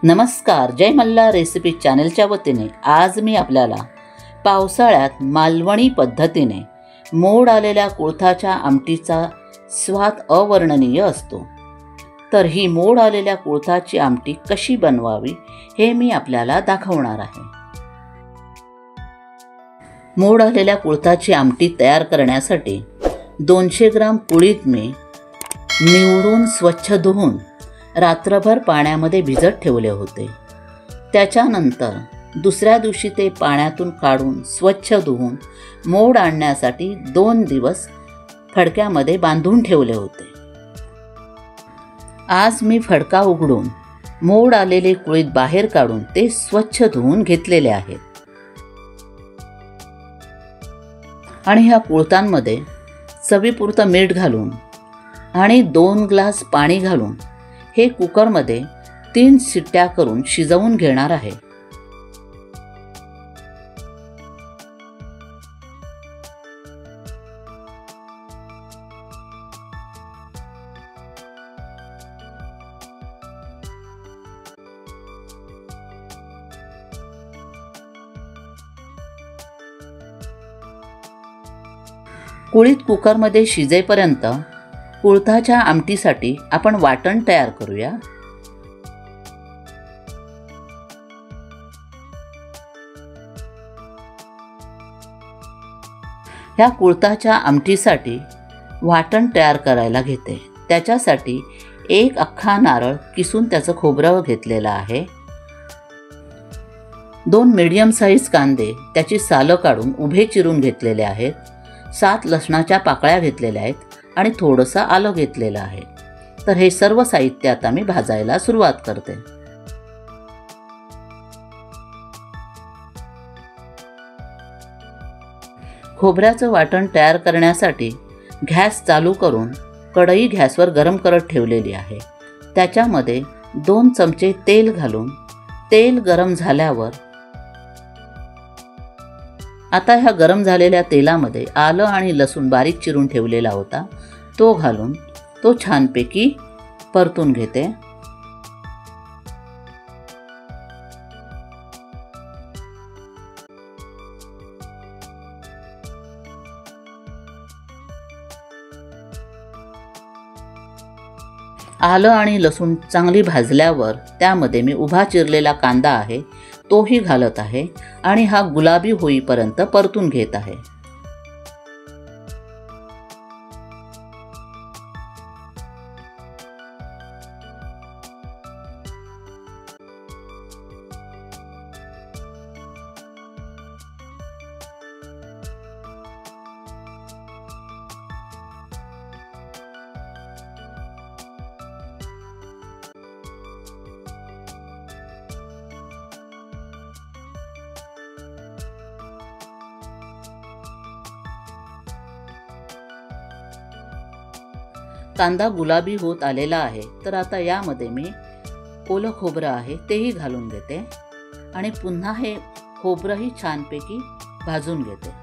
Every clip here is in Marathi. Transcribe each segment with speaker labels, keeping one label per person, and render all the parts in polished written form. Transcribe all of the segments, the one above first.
Speaker 1: नमस्कार, जय मल्हार रेसिपी चॅनलच्या वतीने आज मी आपल्याला पावसाळ्यात मालवणी पद्धतीने मोड आलेल्या कुळथाच्या आमटीचा स्वाद अवर्णनीय असतो। तर ही मोड आलेल्या कुळथाची आमटी कशी बनवावी हे मी आपल्याला दाखवणार आहे। मोड आलेल्या कुळथाची आमटी तयार करण्यासाठी 200 ग्राम कुळीथ मी निवडून स्वच्छ धुवून रात्रभर पाण्यामध्ये भिजत ठेवले होते। त्याच्यानंतर दुसऱ्या दिवशी ते पाण्यातून काढून स्वच्छ धुवून मोड आणण्यासाठी 2 दिवस फडक्यामध्ये बांधून ठेवले होते। आज मी फडका उघडून मोड आलेले कुळीथ बाहेर काढून ते स्वच्छ धुवून घेतलेले आहेत आणि ह्या कुळथांमध्ये चवीपुरतं मीठ घालून आणि 2 ग्लास पाणी घालून हे कुकरमध्ये 3 शिट्ट्या करून शिजवून घेणार आहे। कुळीथ कुकरमध्ये शिजेपर्यंत कुळथाच्या आमटीसाठी आपण वाटण तयार करूया। ह्या कुळथाच्या आमटीसाठी वाटण तयार करायला घेते। त्याच्यासाठी 1 अख्खा नारळ किसून त्याचं खोबरं घेतलेलं आहे। 2 मीडियम साईज कांदे त्याची सालं काढून उभे चिरून घेतलेले आहेत। 7 लसणाच्या पाकळ्या घेतलेल्या आहेत आणि थोडंसं आलं घेतलेलं आहे। तर हे सर्व साहित्य आता मी भाजायला सुरुवात करते। खोबऱ्याचं वाटण तयार करण्यासाठी गॅस चालू करून कढई गॅसवर गरम करत ठेवलेली आहे। त्याच्यामध्ये 2 चमचे तेल घालून तेल गरम झाल्यावर आता ह्या गरम झालेल्या तेलामध्ये आलं आणि लसूण बारीक चिरून ठेवलेला होता तो घालून तो छानपैकी परतून घेते। आलं आणि लसूण चांगली भाजल्यावर त्यामध्ये मी उभा चिरलेला कांदा आहे तोही घालत आहे आणि हा गुलाबी होईपर्यंत परतून घेत आहे। कांदा गुलाबी होत आलेला आहे तर आता यामध्ये मी ओलं खोबरं आहे तेही घालून घेते आणि पुन्हा हे खोबरंही छानपैकी भाजून घेते।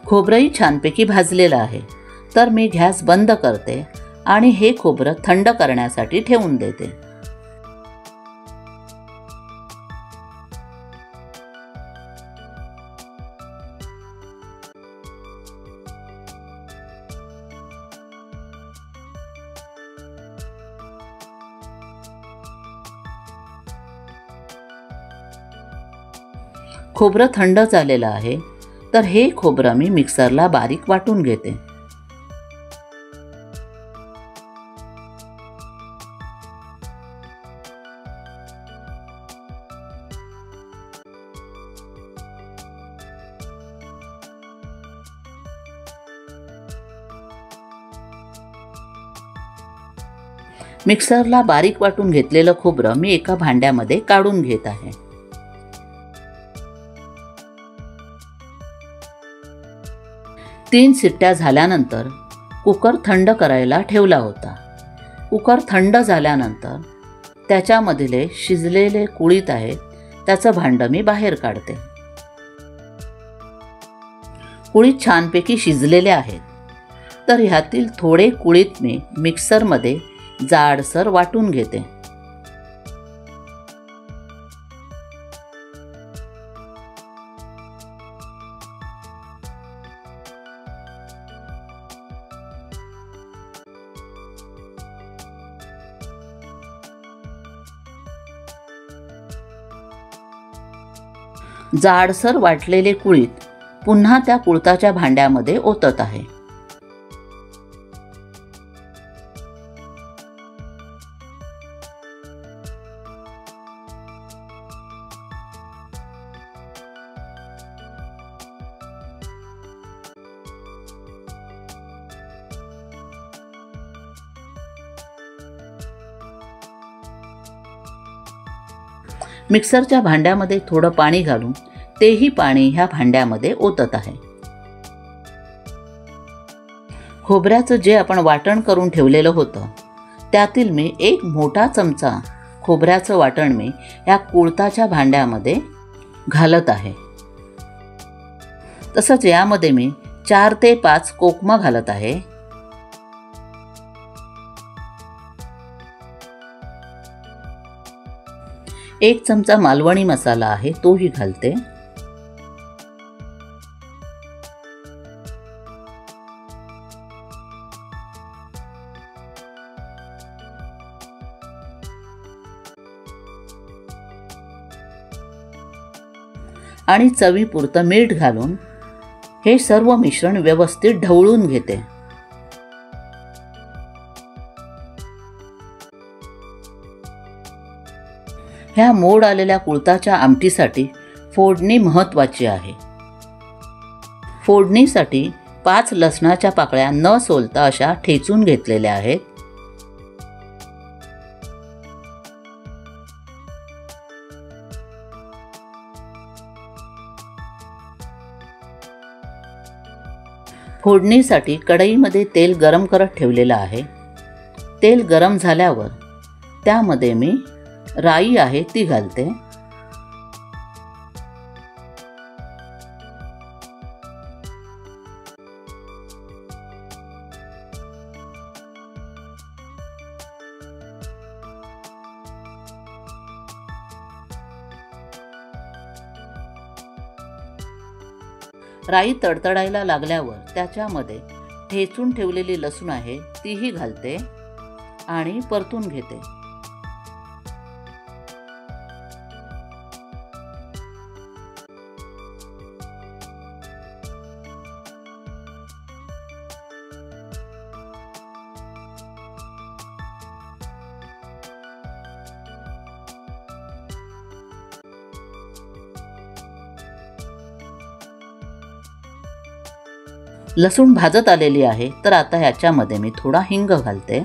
Speaker 1: खोबरंही छानपैकी भाजलेलं आहे, तर मी गॅस बंद करते आणि हे खोबरं थंड करण्यासाठी ठेवून देते. खोबरं थंड झालेलं आहे, तर हे खोबरं मी मिक्सरला बारीक वाटून घेते. मिक्सरला बारीक वाटून घेतलेलं खोबरं मी एका भांड्यामध्ये काढून घेत आहे. तीन शिट्ट्या झाल्यानंतर कुकर थंड करायला ठेवला होता. कुकर थंड झाल्यानंतर त्याच्यामधले शिजलेले कुळीत आहेत त्याचं भांडं मी बाहेर काढते. कुळीत छानपैकी शिजलेले आहेत, तर ह्यातील थोडे कुळीत मी मिक्सरमध्ये जाडसर वाटून घेते. जाडसर वाटलेले कुळीत पुन्हा त्या कुळथाच्या भांड्यामध्ये ओतत आहे. मिक्सरच्या भांड्यामध्ये थोडं पाणी घालून तेही पाणी ह्या भांड्यामध्ये ओतत आहे. खोबऱ्याचं जे आपण वाटण करून ठेवलेलं होतं त्यातील मी एक मोठा चमचा खोबऱ्याचं वाटण मी ह्या कुळथाच्या भांड्यामध्ये घालत आहे. तसंच यामध्ये मी 4 ते 5 कोकमं घालत आहे. एक चमचा मालवणी मसाला आहे तोही घालते. आणि चवीपुरतं मीठ घालून हे सर्व मिश्रण व्यवस्थित ढवळून घेते. ह्या मोड आलेल्या कुळथाच्या आमटीसाठी फोडणी महत्त्वाची आहे. फोडणीसाठी 5 लसणाच्या पाकळ्या न सोलता अशा ठेचून घेतलेल्या आहेत. फोडणीसाठी कढईमध्ये तेल गरम करत ठेवलेलं आहे. तेल गरम झाल्यावर त्यामध्ये मी राई आहे ती घालते. राई तडतडायला लागल्यावर त्याच्यामध्ये ठेचून ठेवलेली लसूण आहे तीही घालते आणि परतून घेते. लसूण भाजत आलेली आहे, तर आता ह्याच्यामध्ये मी थोडा हिंग घालते.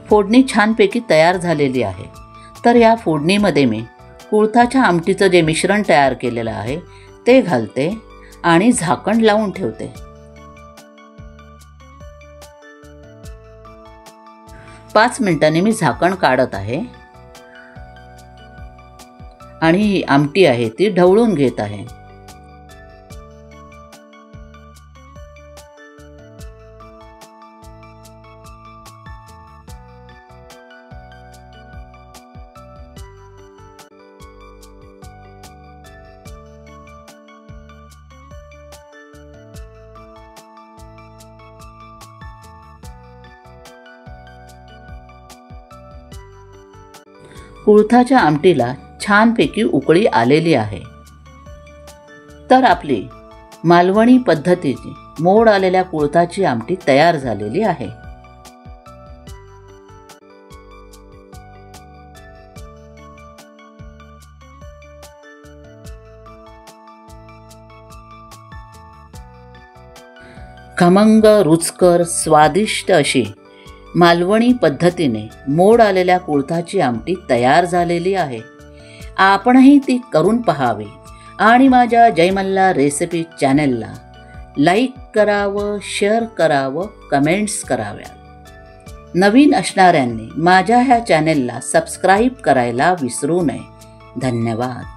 Speaker 1: फोडणी छानपैकी तयार झालेली आहे. तर या फोडणीमध्ये मी कुळथाच्या आमटीचं जे मिश्रण तयार केलेलं आहे ते घालते आणि झाकण लावून ठेवते. 5 मिनिटांनी मी झाकण काढत आहे आणि ही आमटी आहे ती ढवळून घेत आहे. कुळथाच्या आमटीला छानपैकी उकळी आलेली आहे. तर आपली मालवणी पद्धतीची मोड आलेल्या कुळथाची आमटी तयार झालेली आहे. खमंग, रुचकर, स्वादिष्ट अशी मालवणी पद्धतीने मोड आलेल्या कुळथाची आमटी तयार झालेली आहे. आपणही ती करून पहावी आणि माझ्या जय मल्हार रेसिपी चॅनलला लाईक करावं, शेअर करावं, कमेंट्स कराव्या. नवीन असणाऱ्यांनी माझ्या ह्या चॅनलला सबस्क्राईब करायला विसरू नये. धन्यवाद.